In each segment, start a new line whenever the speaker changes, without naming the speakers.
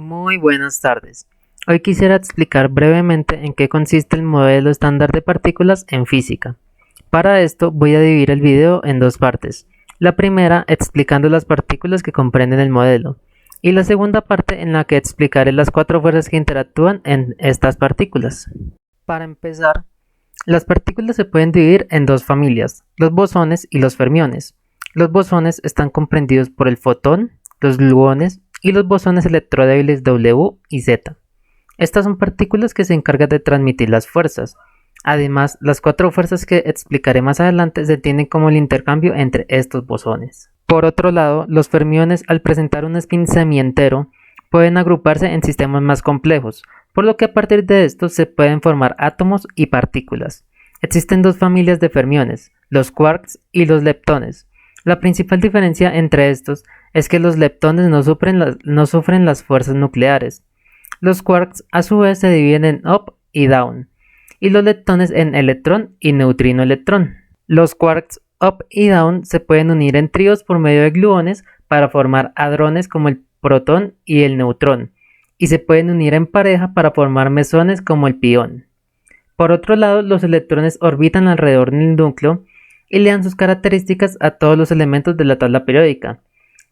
Muy buenas tardes. Hoy quisiera explicar brevemente en qué consiste el modelo estándar de partículas en física. Para esto voy a dividir el video en dos partes. La primera explicando las partículas que comprenden el modelo y la segunda parte en la que explicaré las cuatro fuerzas que interactúan en estas partículas. Para empezar, las partículas se pueden dividir en dos familias, los bosones y los fermiones. Los bosones están comprendidos por el fotón, los gluones y los bosones electrodébiles W y Z. Estas son partículas que se encargan de transmitir las fuerzas. Además, las cuatro fuerzas que explicaré más adelante se entienden como el intercambio entre estos bosones. Por otro lado, los fermiones, al presentar un spin semientero, pueden agruparse en sistemas más complejos, por lo que a partir de estos se pueden formar átomos y partículas. Existen dos familias de fermiones, los quarks y los leptones. La principal diferencia entre estos es que los leptones no sufren las fuerzas nucleares. Los quarks a su vez se dividen en up y down, y los leptones en electrón y neutrino-electrón. Los quarks up y down se pueden unir en tríos por medio de gluones para formar hadrones como el protón y el neutrón, y se pueden unir en pareja para formar mesones como el pión. Por otro lado, los electrones orbitan alrededor del núcleo y le dan sus características a todos los elementos de la tabla periódica,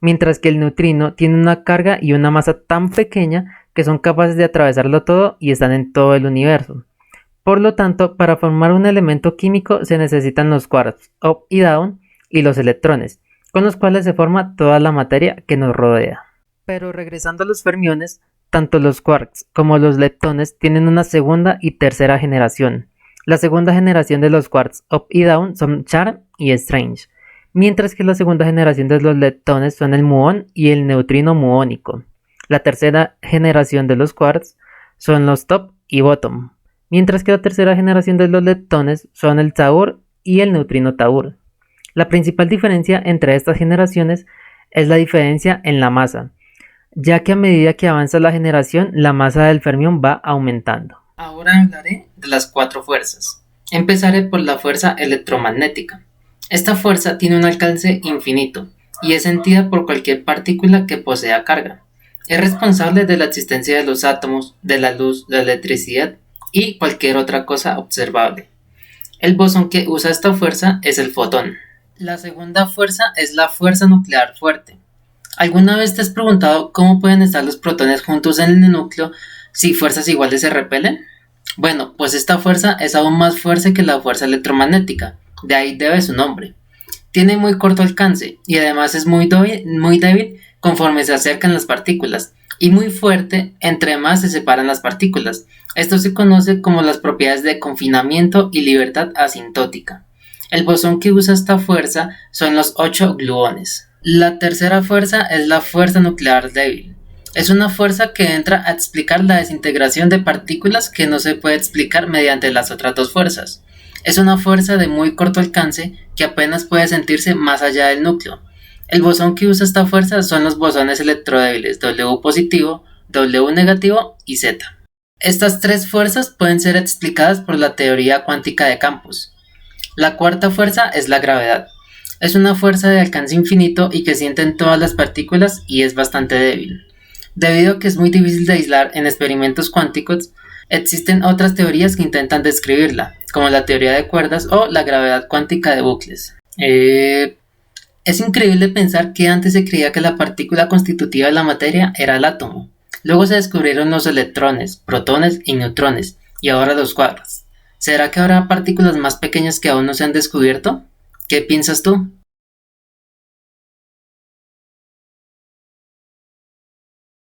mientras que el neutrino tiene una carga y una masa tan pequeña que son capaces de atravesarlo todo y están en todo el universo. Por lo tanto, para formar un elemento químico se necesitan los quarks up y down y los electrones, con los cuales se forma toda la materia que nos rodea. Pero regresando a los fermiones, tanto los quarks como los leptones tienen una segunda y tercera generación. La segunda generación de los quarks up y down son Charm y Strange, mientras que la segunda generación de los leptones son el muón y el neutrino muónico. La tercera generación de los quarks son los top y bottom, mientras que la tercera generación de los leptones son el taur y el neutrino taur. La principal diferencia entre estas generaciones es la diferencia en la masa, ya que a medida que avanza la generación, la masa del fermión va aumentando. Ahora hablaré de las cuatro fuerzas. Empezaré por la fuerza electromagnética. Esta fuerza tiene un alcance infinito y es sentida por cualquier partícula que posea carga. Es responsable de la existencia de los átomos, de la luz, de la electricidad y cualquier otra cosa observable. El bosón que usa esta fuerza es el fotón. La segunda fuerza es la fuerza nuclear fuerte. ¿Alguna vez te has preguntado cómo pueden estar los protones juntos en el núcleo si fuerzas iguales se repelen? Bueno, pues esta fuerza es aún más fuerte que la fuerza electromagnética, de ahí debe su nombre. Tiene muy corto alcance y además es muy débil conforme se acercan las partículas y muy fuerte entre más se separan las partículas. Esto se conoce como las propiedades de confinamiento y libertad asintótica. El bosón que usa esta fuerza son los 8 gluones. La tercera fuerza es la fuerza nuclear débil. Es una fuerza que entra a explicar la desintegración de partículas que no se puede explicar mediante las otras dos fuerzas. Es una fuerza de muy corto alcance que apenas puede sentirse más allá del núcleo. El bosón que usa esta fuerza son los bosones electrodébiles W positivo, W negativo y Z. Estas tres fuerzas pueden ser explicadas por la teoría cuántica de campos. La cuarta fuerza es la gravedad. Es una fuerza de alcance infinito y que sienten todas las partículas y es bastante débil. Debido a que es muy difícil de aislar en experimentos cuánticos, existen otras teorías que intentan describirla, como la teoría de cuerdas o la gravedad cuántica de bucles. Es increíble pensar que antes se creía que la partícula constitutiva de la materia era el átomo. Luego se descubrieron los electrones, protones y neutrones, y ahora los quarks. ¿Será que habrá partículas más pequeñas que aún no se han descubierto? ¿Qué piensas tú?